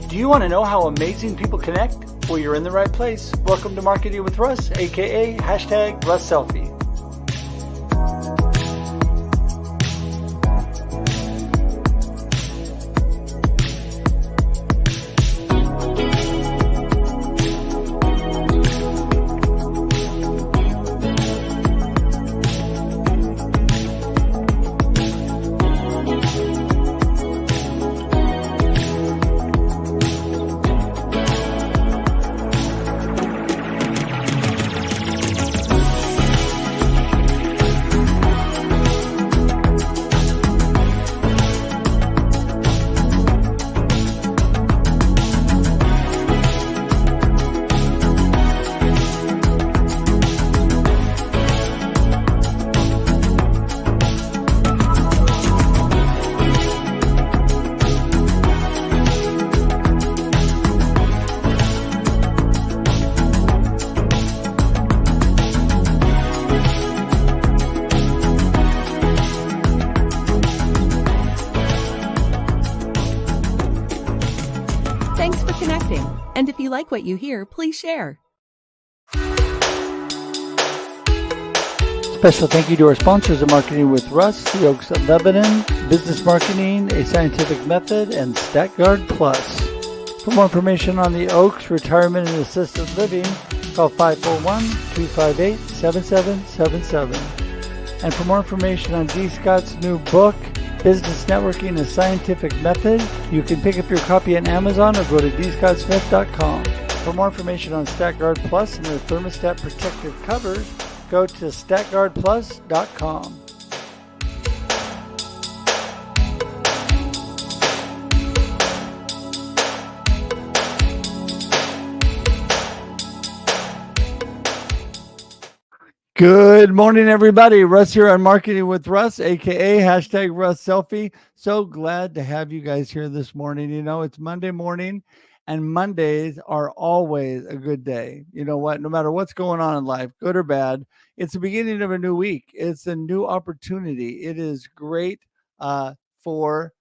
Do you want to know how amazing people connect? Well, you're in the right place. Welcome to Marketing with Russ, aka #RussSelfie. Thanks for connecting. And if you like what you hear, please share. Special thank you to our sponsors of Marketing with Russ, the Oaks of Lebanon, Business Marketing, A Scientific Method, and StatGuard Plus. For more information on the Oaks Retirement and Assisted Living, call 541-258-7777. And for more information on D. Scott's new book, Business Networking, A Scientific Method, you can pick up your copy on Amazon or go to dscottsmith.com. For more information on StatGuard Plus and their thermostat protective covers, go to statguardplus.com. Good morning, everybody. Russ here on Marketing with Russ, aka #RussSelfie. So glad to have you guys here this morning. You know, it's Monday morning, and Mondays are always a good day. You know what? No matter what's going on in life, good or bad, it's the beginning of a new week. It's a new opportunity. It is great for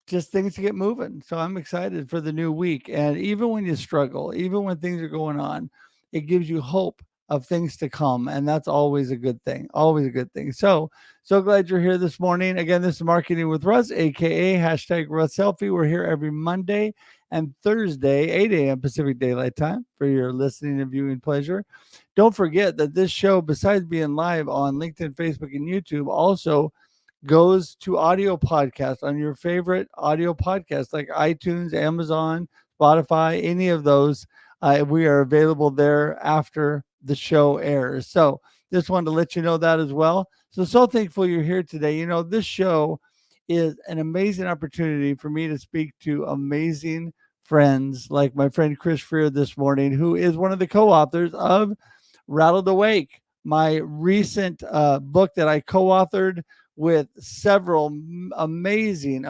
just things to get moving. So I'm excited for the new week. And even when you struggle, even when things are going on, it gives you hope of things to come. And that's always a good thing, always a good thing. So glad you're here this morning. Again, this is Marketing with Russ, aka #RussSelfie. We're here every Monday and Thursday, 8 a.m. Pacific Daylight Time for your listening and viewing pleasure. Don't forget that this show, besides being live on LinkedIn, Facebook, and YouTube, also goes to audio podcasts on your favorite audio podcasts like iTunes, Amazon, Spotify, any of those. We are available there after the show airs. So just wanted to let you know that as well. So thankful you're here today. You know, this show is an amazing opportunity for me to speak to amazing friends like my friend Chris Freer this morning, who is one of the co-authors of Rattled Awake, my recent book that I co-authored with several amazing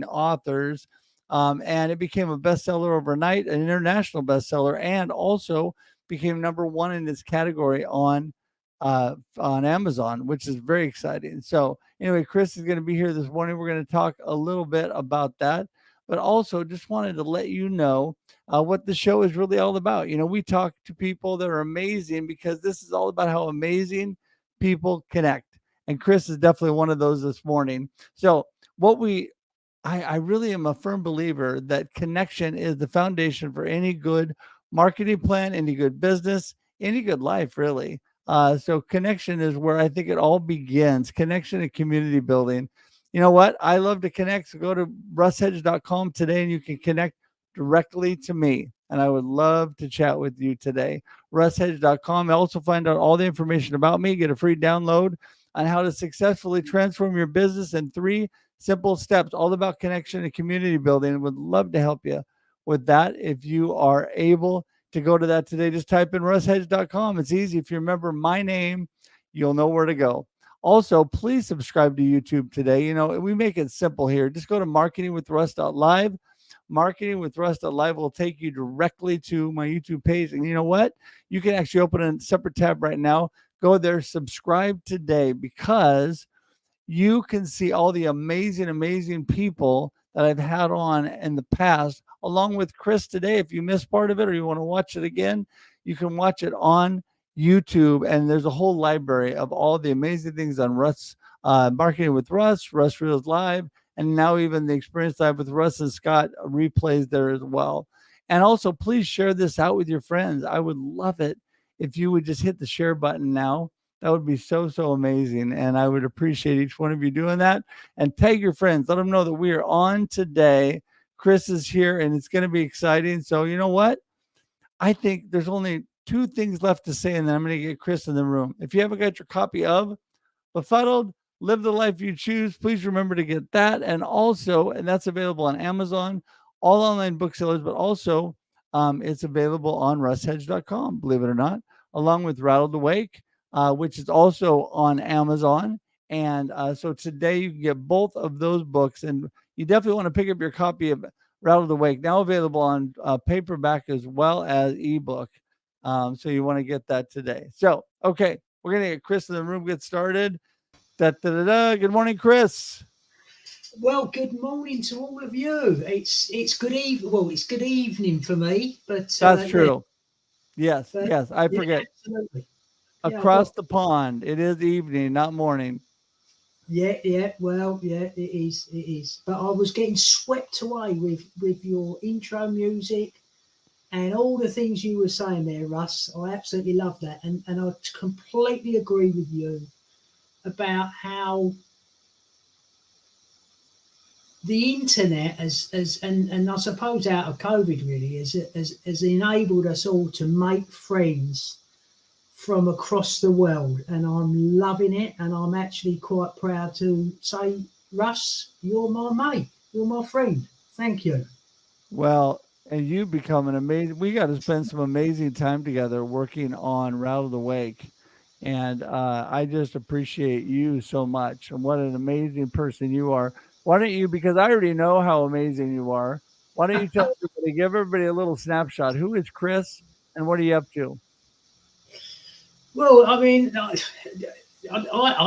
authors. And it became a bestseller overnight, an international bestseller, and also became #1 in its category on Amazon, which is very exciting. So anyway, Chris is going to be here this morning. We're going to talk a little bit about that, but also just wanted to let you know what the show is really all about. You know, we talk to people that are amazing because this is all about how amazing people connect. And Chris is definitely one of those this morning. So I really am a firm believer that connection is the foundation for any good marketing plan, any good business, any good life, really. So connection is where I think it all begins. Connection and community building. You know what? I love to connect. So go to russhedge.com today and you can connect directly to me. And I would love to chat with you today. russhedge.com. Also find out all the information about me. Get a free download on how to successfully transform your business in 3 simple steps, all about connection and community building. Would love to help you with that. If you are able to go to that today, just type in russhedge.com. It's easy. If you remember my name, you'll know where to go. Also, please subscribe to YouTube today. You know, we make it simple here. Just go to marketingwithruss.live. Marketingwithruss.live will take you directly to my YouTube page. And you know what? You can actually open a separate tab right now. Go there, subscribe today, because you can see all the amazing, amazing people that I've had on in the past, along with Chris today. If you missed part of it or you want to watch it again, you can watch it on YouTube. And there's a whole library of all the amazing things on Russ, Marketing with Russ, Russ Reels Live, and now even the Experience Live with Russ and Scott replays there as well. And also, please share this out with your friends. I would love it if you would just hit the share button now. That would be so, so amazing. And I would appreciate each one of you doing that. And tag your friends. Let them know that we are on today. Chris is here and it's going to be exciting. So, you know what? I think there's only two things left to say, and then I'm going to get Chris in the room. If you haven't got your copy of Befuddled, Live the Life You Choose, please remember to get that. And also, and that's available on Amazon, all online booksellers, but also it's available on russhedge.com, believe it or not, along with Rattled Awake, which is also on Amazon. And so today you can get both of those books, and you definitely want to pick up your copy of Rattled Awake, now available on paperback as well as ebook. So you want to get that today. So, okay, we're going to get Chris in the room, get started. Da, da, da, da. Good morning, Chris. Well, good morning to all of you. It's good evening. Well, it's good evening for me, but that's true. Yes, yes, I forget. Absolutely. Across the pond, it is evening, not morning. Yeah. Well, yeah, it is. But I was getting swept away with your intro music and all the things you were saying there, Russ. I absolutely love that, and I completely agree with you about how the internet has and I suppose out of COVID really has enabled us all to make friends from across the world, and I'm loving it, and I'm actually quite proud to say, Russ, you're my mate, you're my friend. Thank you. Well, and you become an amazing. We got to spend some amazing time together working on Rattled Awake, and I just appreciate you so much, and what an amazing person you are. Why don't you? Because I already know how amazing you are. Why don't you tell everybody, give everybody a little snapshot? Who is Chris, and what are you up to? Well, I mean, I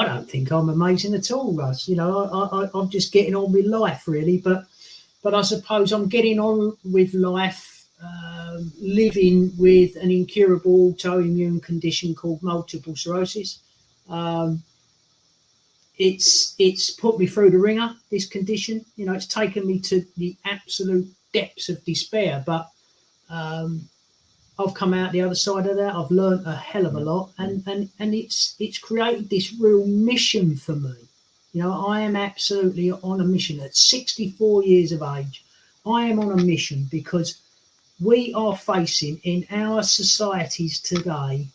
don't think I'm amazing at all, Russ. You know, I'm just getting on with life, really. But I suppose I'm getting on with life, living with an incurable autoimmune condition called multiple sclerosis. Um, it's put me through the ringer, this condition. You know, it's taken me to the absolute depths of despair, but I've come out the other side of that. I've learned a hell of a lot, and it's created this real mission for me. You know, I am absolutely on a mission. At 64 years of age, I am on a mission because we are facing in our societies today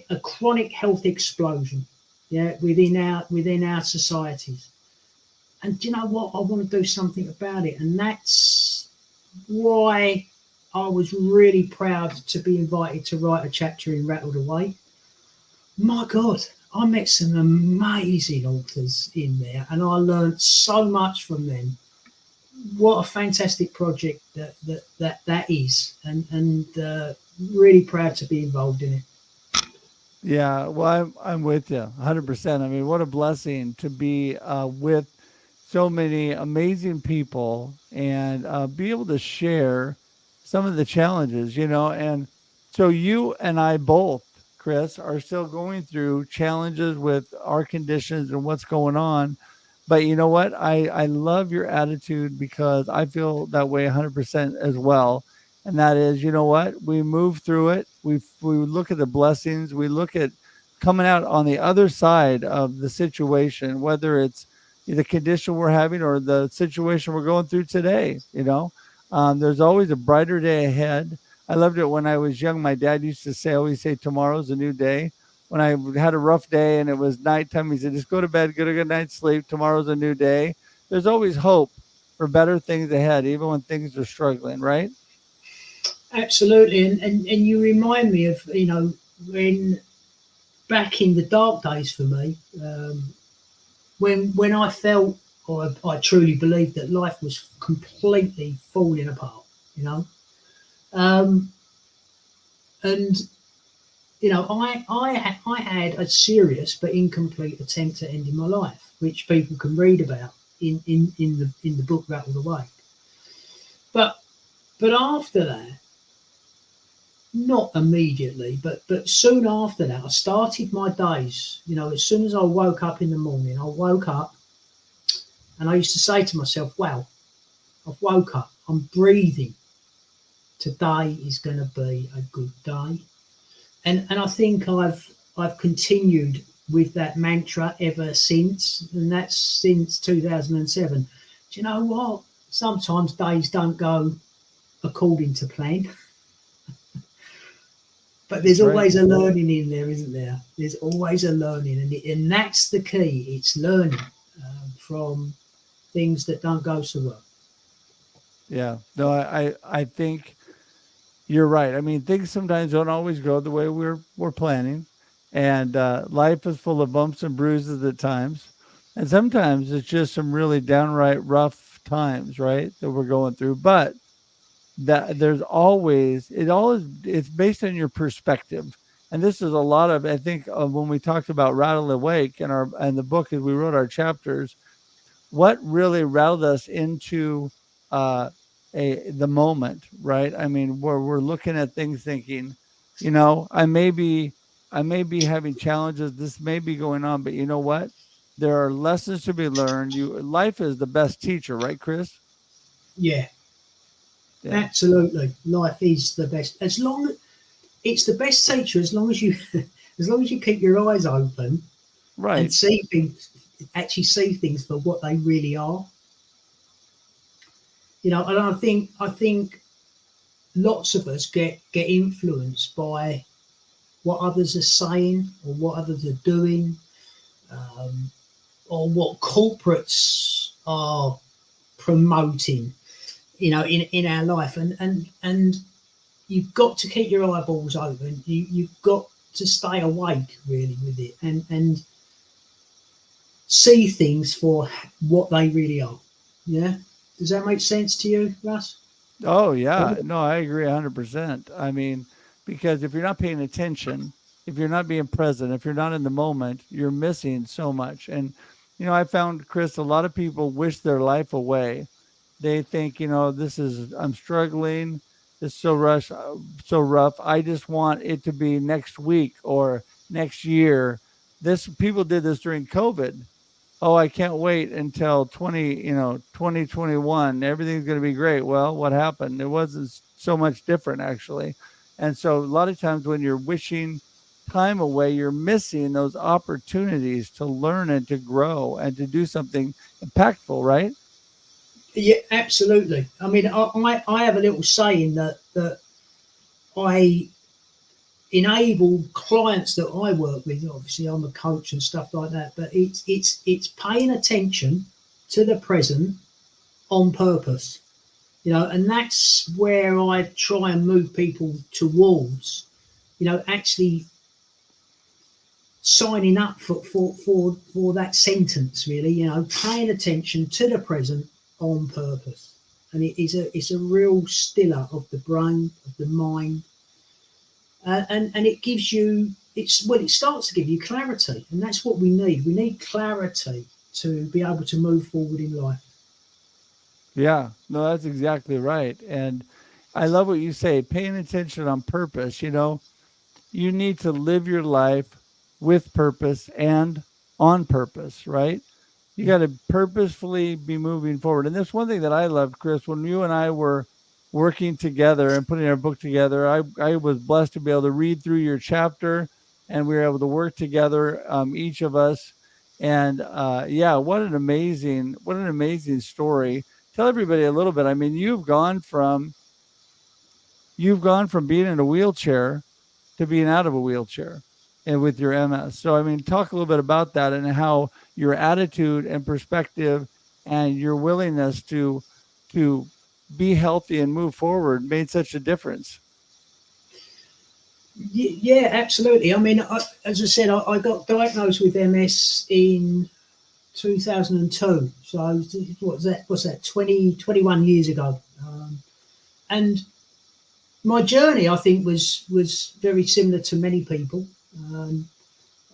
a chronic health explosion. Yeah, within our societies. And do you know what? I want to do something about it, and that's why I was really proud to be invited to write a chapter in Rattled Away. My God, I met some amazing authors in there, and I learned so much from them. What a fantastic project that is, and really proud to be involved in it. Yeah, well, I'm with you 100%. I mean, what a blessing to be with so many amazing people and be able to share some of the challenges, you know. And so you and I both, Chris, are still going through challenges with our conditions and what's going on. But you know what? I love your attitude because I feel that way 100% as well. And that is, you know what? We move through it. We look at the blessings. We look at coming out on the other side of the situation, whether it's the condition we're having or the situation we're going through today. You know, there's always a brighter day ahead. I loved it when I was young. My dad used to say, always say, tomorrow's a new day. When I had a rough day and it was nighttime, he said, just go to bed, get a good night's sleep. Tomorrow's a new day. There's always hope for better things ahead, even when things are struggling, right? Absolutely, and you remind me of, you know, when back in the dark days for me, when I felt, or I truly believed that life was completely falling apart, you know, and I had a serious but incomplete attempt at ending my life, which people can read about in the book Rattle the Wake. But after that, not immediately, but soon after that, I started my days. As soon as I woke up in the morning, I woke up and I used to say to myself, "Wow, I've woke up. I'm breathing. Today is going to be a good day." And I think I've continued with that mantra ever since, and that's since 2007. Do you know what? Sometimes days don't go according to plan, but there's That's right. always a learning in there, isn't there? There's always a learning, and that's the key. It's learning from things that don't go so well. Yeah. No, I think you're right. I mean, things sometimes don't always go the way we're planning, and life is full of bumps and bruises at times, and sometimes it's just some really downright rough times, right, that we're going through. But that there's always it's based on your perspective, and this is a lot of I think of when we talked about rattle awake in our and the book as we wrote our chapters. What really rattled us into uh the moment, right? I mean, where we're looking at things thinking, I may be having challenges, this may be going on, but you know what, there are lessons to be learned. Life is the best teacher, right, Chris? Yeah, Yeah. absolutely. Life is the best. As long it's the best teacher, as long as you as long as you keep your eyes open and Right. see things, actually see things for what they really are. And I think lots of us get influenced by what others are saying or what others are doing, um, or what corporates are promoting. In our life, and you've got to keep your eyeballs open. You've got to stay awake really with it, and see things for what they really are. Yeah. Does that make sense to you, Russ? Oh yeah, no, I agree 100%. I mean, because if you're not paying attention, if you're not being present, if you're not in the moment, you're missing so much. And I found, Chris, a lot of people wish their life away. They think, I'm struggling, it's so rough. I just want it to be next week or next year. This People did this during COVID. Oh, I can't wait until 2021. Everything's going to be great. Well, what happened? It wasn't so much different, actually. And so a lot of times when you're wishing time away, you're missing those opportunities to learn and to grow and to do something impactful, right? Yeah, absolutely. I mean, I have a little saying that I enable clients that I work with. Obviously, I'm a coach and stuff like that, but it's paying attention to the present on purpose. And that's where I try and move people towards. Actually signing up for that sentence. Really, paying attention to the present on purpose, and it's a real stiller of the brain, of the mind, and it gives you it starts to give you clarity, and that's what we need. We need clarity to be able to move forward in life. Yeah, no, that's exactly right. And I love what you say, paying attention on purpose. You need to live your life with purpose and on purpose, right? You got to purposefully be moving forward. And that's one thing that I loved, Chris, when you and I were working together and putting our book together. I was blessed to be able to read through your chapter, and we were able to work together, each of us. And yeah, what an amazing story. Tell everybody a little bit. I mean, you've gone from being in a wheelchair to being out of a wheelchair and with your MS. So, I mean, talk a little bit about that and how your attitude and perspective and your willingness to be healthy and move forward made such a difference. Yeah, absolutely. I mean, as I said, I got diagnosed with MS in 2002. So what's that? 21 years ago. And my journey, I think, was very similar to many people.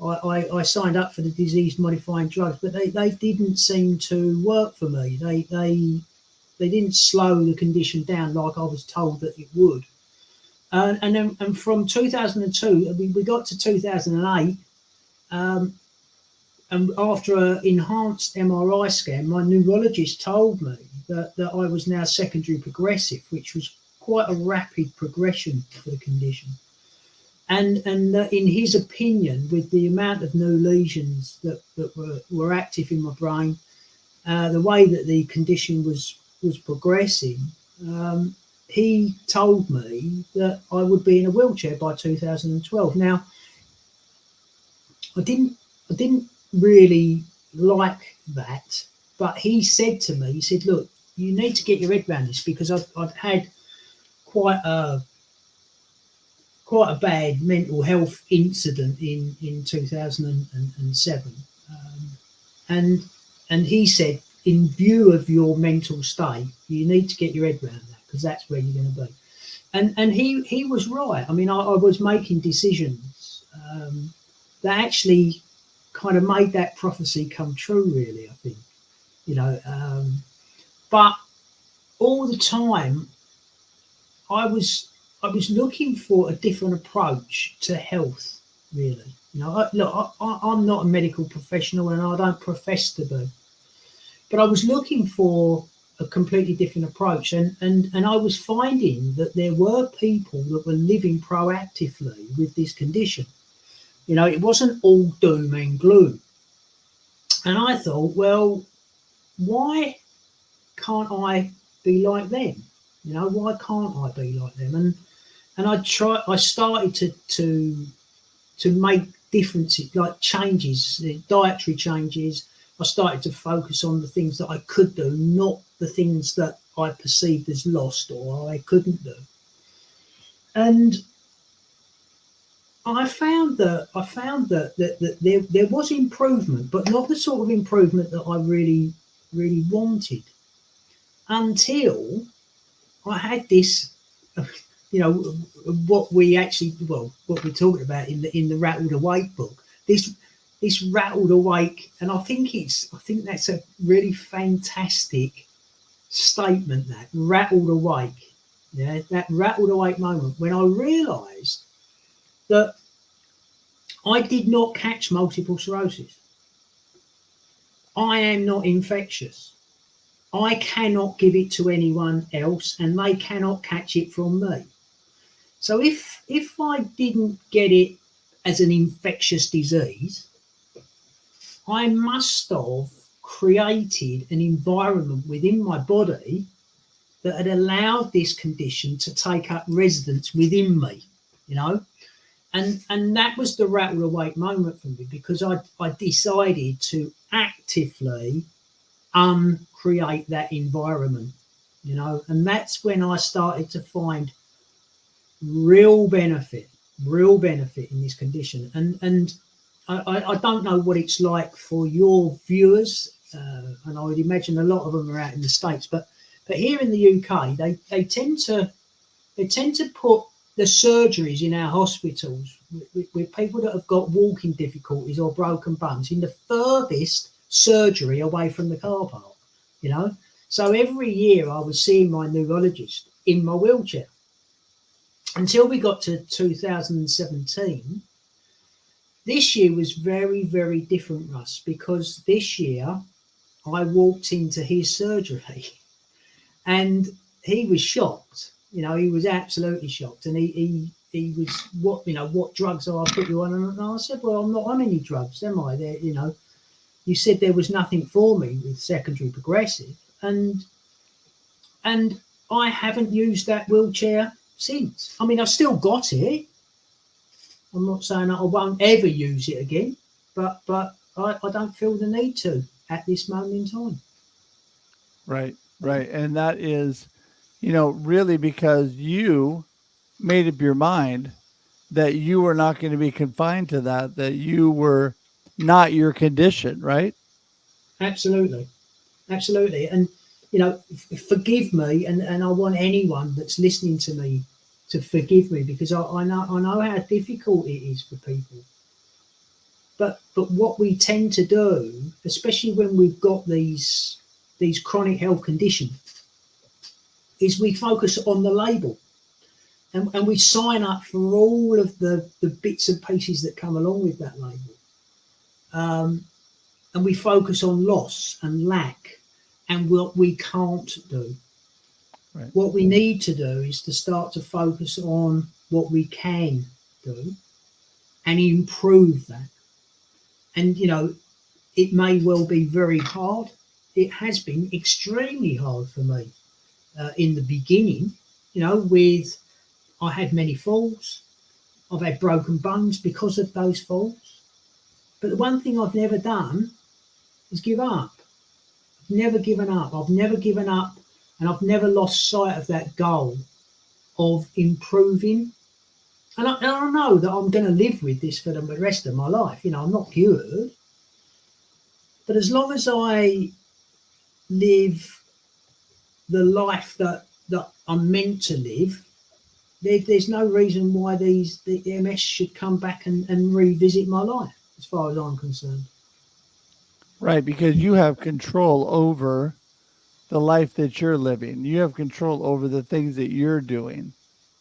I signed up for the disease modifying drugs, but they didn't seem to work for me. They didn't slow the condition down like I was told that it would. And from 2002, we got to 2008, and after an enhanced MRI scan, my neurologist told me that I was now secondary progressive, which was quite a rapid progression for the condition. And in his opinion, with the amount of new lesions that were active in my brain, the way that the condition was progressing, he told me that I would be in a wheelchair by 2012. Now, I didn't really like that, but he said to me, he said, look, you need to get your head around this, because I'd had quite a bad mental health incident in 2007, and he said, in view of your mental state, you need to get your head around that, because that's where you're going to be. And he was right. I mean, I was making decisions that actually kind of made that prophecy come true, really, I think, but all the time I was looking for a different approach to health, really. I'm not a medical professional, and I don't profess to be, but I was looking for a completely different approach, and I was finding that there were people that were living proactively with this condition. It wasn't all doom and gloom. And I thought, well, why can't I be like them? Why can't I be like them? And I started to make differences, like changes, dietary changes. I started to focus on the things that I could do, not the things that I perceived as lost or I couldn't do. And I found that there was improvement, but not the sort of improvement that I really wanted, until I had this, what we're talking about in the Rattled Awake book, this Rattled Awake, and I think that's a really fantastic statement, that Rattled Awake. Yeah, that Rattled Awake moment when I realised that I did not catch multiple sclerosis. I am not infectious. I cannot give it to anyone else, and they cannot catch it from me. So if I didn't get it as an infectious disease, I must have created an environment within my body that had allowed this condition to take up residence within me, And that was the Rattled Awake moment for me, because I decided to actively create that environment, and that's when I started to find real benefit in this condition. And I don't know what it's like for your viewers, and I would imagine a lot of them are out in the States, but here in the UK, they tend to put the surgeries in our hospitals with people that have got walking difficulties or broken bones in the furthest surgery away from the car park, So every year I was seeing my neurologist in my wheelchair, until we got to 2017. This year was very, very different, Russ, because this year I walked into his surgery and he was shocked. He was absolutely shocked, and he was, what drugs have I put you on? And I said, well, I'm not on any drugs, am I? You said there was nothing for me with secondary progressive, and I haven't used that wheelchair since. I mean, I've still got it. I'm not saying that I won't ever use it again, but I don't feel the need to at this moment in time. Right. And that is, really because you made up your mind that you were not going to be confined to that you were not your condition, right? Absolutely. And, forgive me, and I want anyone that's listening to me to forgive me, because I know how difficult it is for people. But what we tend to do, especially when we've got these chronic health conditions, is we focus on the label, and we sign up for all of the bits and pieces that come along with that label. And we focus on loss and lack and what we can't do. Right. What we need to do is to start to focus on what we can do and improve that. And, it may well be very hard. It has been extremely hard for me in the beginning, with I had many falls. I've had broken bones because of those falls. But the one thing I've never done is give up. I've never given up. I've never given up, and I've never lost sight of that goal of improving. And I know that I'm going to live with this for the rest of my life. I'm not cured. But as long as I live the life that I'm meant to live, there's no reason why the MS should come back and revisit my life, as far as I'm concerned. Right, because you have control over the life that you're living. You have control over the things that you're doing.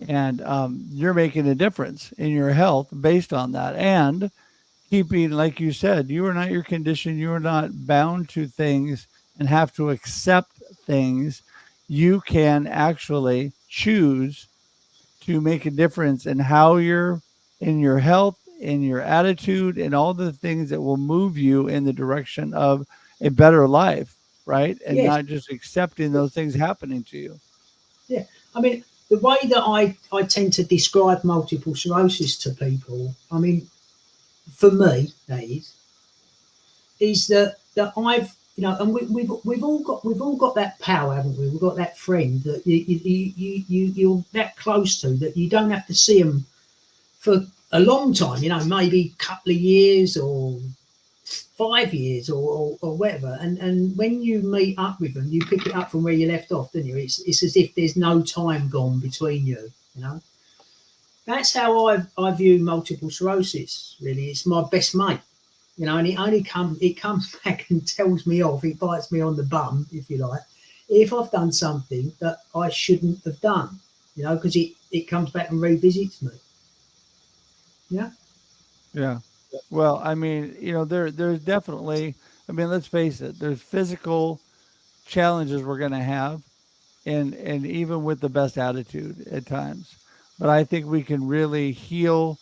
And you're making a difference in your health based on that. And keeping, like you said, you are not your condition. You are not bound to things and have to accept things. You can actually choose to make a difference in how you're in your health, in your attitude, and all the things that will move you in the direction of a better life, right? And Yes, not just accepting those things happening to you. yeah. I mean, the way that I tend to describe multiple sclerosis to people, I mean, for me, that is that I've, and we've all got that power, haven't we? We've got that friend that you're that close to, that you don't have to see them for a long time, maybe a couple of years or 5 years or whatever. And when you meet up with them, you pick it up from where you left off, don't you? It's as if there's no time gone between you, That's how I view multiple sclerosis, really. It's my best mate. And it comes back and tells me off. It bites me on the bum, if you like, if I've done something that I shouldn't have done, because it comes back and revisits me. Yeah. Yeah. Well, I mean, there's definitely, I mean, let's face it, there's physical challenges we're going to have, and even with the best attitude at times. But I think we can really heal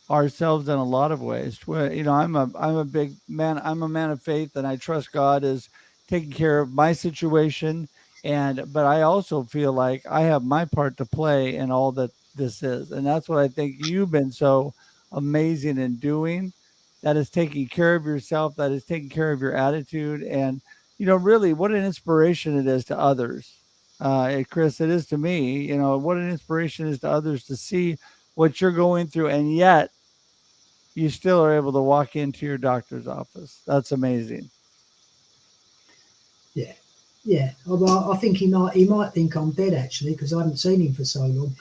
ourselves in a lot of ways. Well, I'm a big man. I'm a man of faith, and I trust God is taking care of my situation. But I also feel like I have my part to play in all that this is, and that's what I think you've been so amazing in doing. That is taking care of yourself. That is taking care of your attitude, and really, what an inspiration it is to others. Chris, it is to me. What an inspiration it is to others to see what you're going through, and yet you still are able to walk into your doctor's office. That's amazing. Yeah. Yeah. I think he might think I'm dead, actually, because I haven't seen him for so long.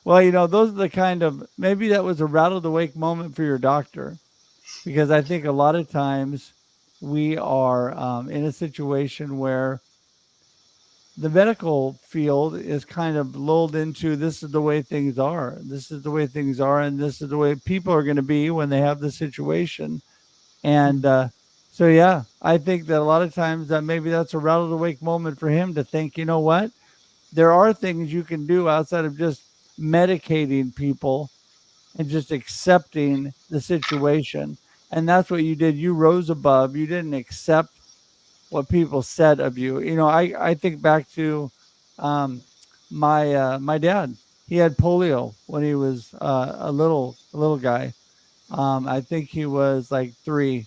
Well, those are the kind of, maybe that was a rattled awake moment for your doctor, because I think a lot of times we are in a situation where the medical field is kind of lulled into, this is the way things are. This is the way things are, and this is the way people are going to be when they have the situation. And so, yeah, I think that a lot of times that maybe that's a rattled awake moment for him to think, you know what? There are things you can do outside of just medicating people and just accepting the situation. And that's what you did. You rose above. You didn't accept what people said of you. I think back to my dad. He had polio when he was a little guy. I think he was like 3,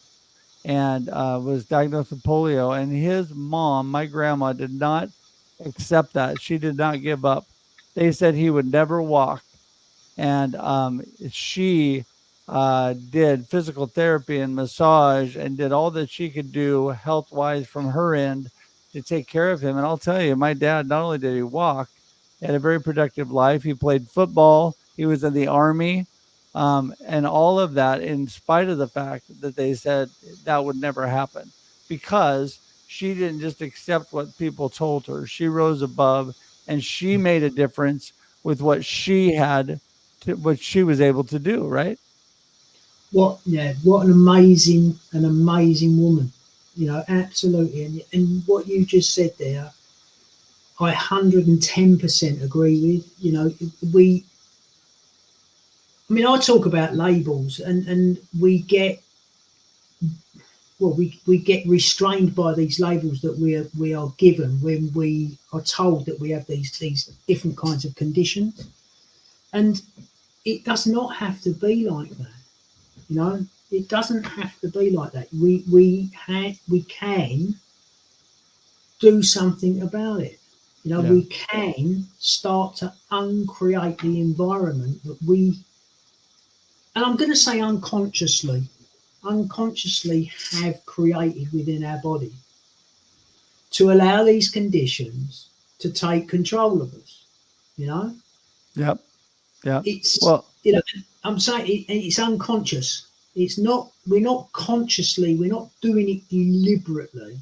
and was diagnosed with polio. And his mom, my grandma, did not accept that. She did not give up. They said he would never walk, and she did physical therapy and massage and did all that she could do health wise from her end to take care of him. And I'll tell you, my dad, not only did he walk, he had a very productive life. He played football. He was in the army, and all of that, in spite of the fact that they said that would never happen, because she didn't just accept what people told her. She rose above, and she made a difference with what she had, what she was able to do. Right? What an amazing woman. Absolutely. And what you just said there, I 110% agree with. We, I mean, I talk about labels, and we get restrained by these labels that we are given when we are told that we have these different kinds of conditions, and it does not have to be like that. It doesn't have to be like that. We can do something about it. Yeah. We can start to uncreate the environment that we, and I'm going to say unconsciously have created within our body, to allow these conditions to take control of us. You know, Yep. Yep. it's Well, I'm saying it's unconscious. It's not. We're not consciously. We're not doing it deliberately,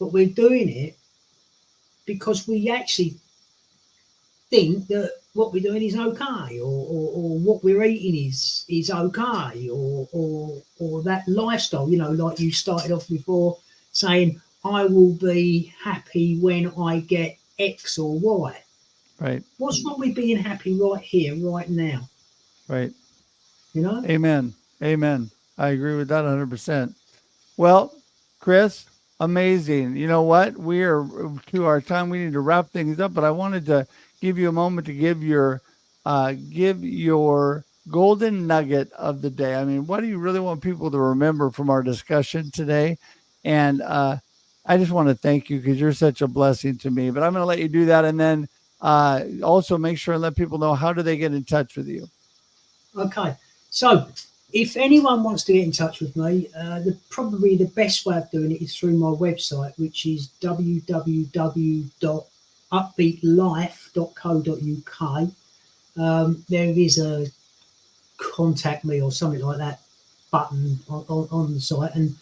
but we're doing it because we actually think that what we're doing is okay, or what we're eating is okay, or that lifestyle. Like you started off before saying, I will be happy when I get X or Y. right. What's wrong with being happy right here, right now? Right. You know? Amen. Amen. I agree with that 100%. Well, Chris, amazing. You know what? We are to our time. We need to wrap things up, but I wanted to give you a moment to give your golden nugget of the day. I mean, what do you really want people to remember from our discussion today? And I just want to thank you because you're such a blessing to me. But I'm going to let you do that, and then also make sure and let people know, how do they get in touch with you? Okay. So, if anyone wants to get in touch with me, probably the best way of doing it is through my website, which is www.upbeatlife.co.uk. There is a contact me or something like that button on the site, and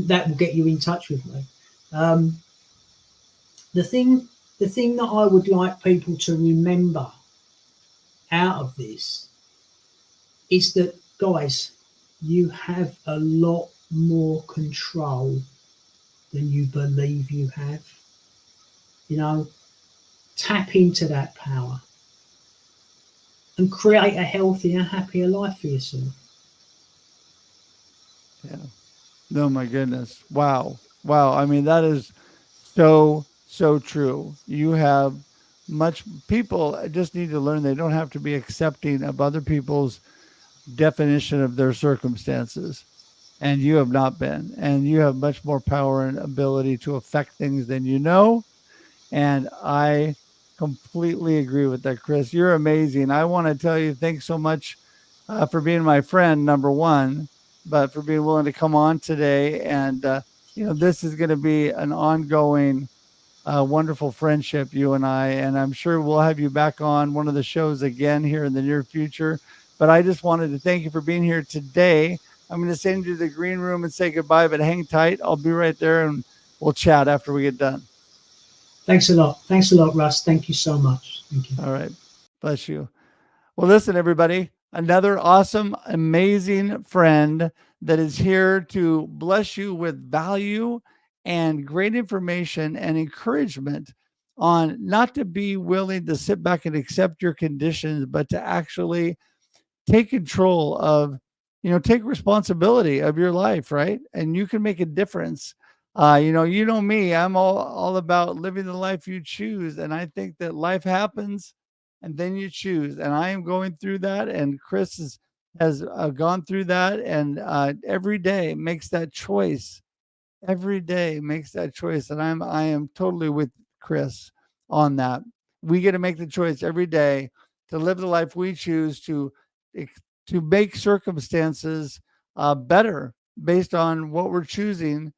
that will get you in touch with me. Um, the thing that I would like people to remember out of this is that, guys, you have a lot more control than you believe you have. Tap into that power and create a healthier, happier life for yourself. Yeah. Oh my goodness. Wow. Wow. I mean, that is so, so true. You have much people just need to learn they don't have to be accepting of other people's definition of their circumstances. And you have not been. And you have much more power and ability to affect things than you know. And I completely agree with that, Chris. You're amazing. I want to tell you thanks so much for being my friend, number one, but for being willing to come on today. And, this is going to be an ongoing, wonderful friendship, you and I. And I'm sure we'll have you back on one of the shows again here in the near future. But I just wanted to thank you for being here today. I'm going to send you to the green room and say goodbye, but hang tight. I'll be right there and we'll chat after we get done. Thanks a lot. Thanks a lot, Russ. Thank you so much. Thank you. All right. Bless you. Well, listen, everybody, another awesome, amazing friend that is here to bless you with value and great information and encouragement on not to be willing to sit back and accept your conditions, but to actually take control of, take responsibility of your life, right? And you can make a difference. Me, I'm all about living the life you choose. And I think that life happens and then you choose. And I am going through that. And Chris has gone through that. And every day makes that choice. Every day makes that choice. And I am totally with Chris on that. We get to make the choice every day to live the life we choose, to make circumstances better based on what we're choosing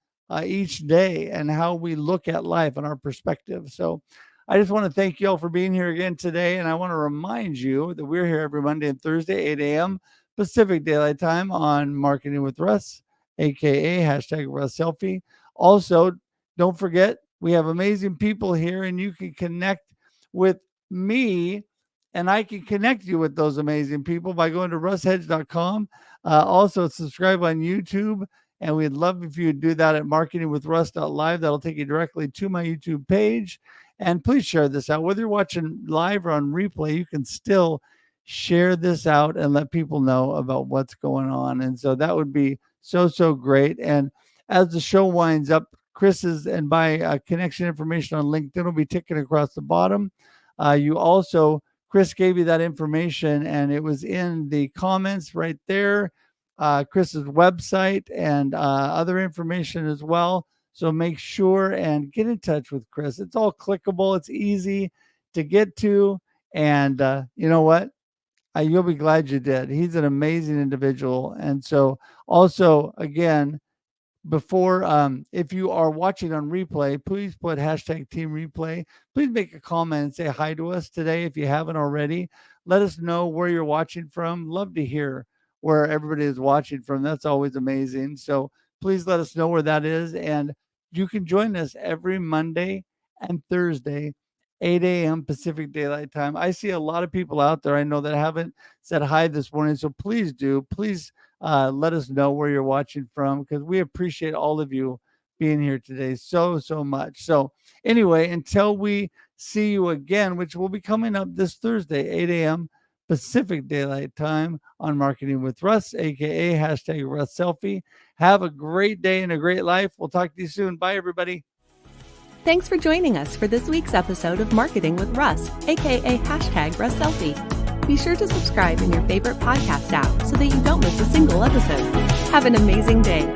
each day and how we look at life and our perspective. So I just want to thank you all for being here again today. And I want to remind you that we're here every Monday and Thursday, 8 a.m. Pacific Daylight Time on Marketing with Russ, aka hashtag Russ Selfie. Also, don't forget, we have amazing people here, and you can connect with me, and I can connect you with those amazing people by going to russhedge.com. Also, subscribe on YouTube, and we'd love if you would do that at marketingwithruss.live. That'll take you directly to my YouTube page. And please share this out. Whether you're watching live or on replay, you can still share this out and let people know about what's going on. And so that would be so, so great. And as the show winds up, Chris's and my connection information on LinkedIn will be ticking across the bottom. Chris gave you that information, and it was in the comments right there. Chris's website and other information as well. So make sure and get in touch with Chris. It's all clickable. It's easy to get to. And you know what? You'll be glad you did. He's an amazing individual. And so also, again, before, if you are watching on replay, please put hashtag team replay. Please make a comment and say hi to us today if you haven't already. Let us know where you're watching from. Love to hear where everybody is watching from. That's always amazing. So please let us know where that is. And you can join us every Monday and Thursday, 8 a.m. Pacific Daylight Time. I see a lot of people out there I know that haven't said hi this morning. So please do. Please let us know where you're watching from, because we appreciate all of you being here today so, so much. So anyway, until we see you again, which will be coming up this Thursday, 8 a.m. Pacific Daylight Time on Marketing with Russ, aka hashtag Russ Selfie. Have a great day and a great life. We'll talk to you soon. Bye, everybody. Thanks for joining us for this week's episode of Marketing with Russ, aka hashtag Russ Selfie. Be sure to subscribe in your favorite podcast app so that you don't miss a single episode. Have an amazing day.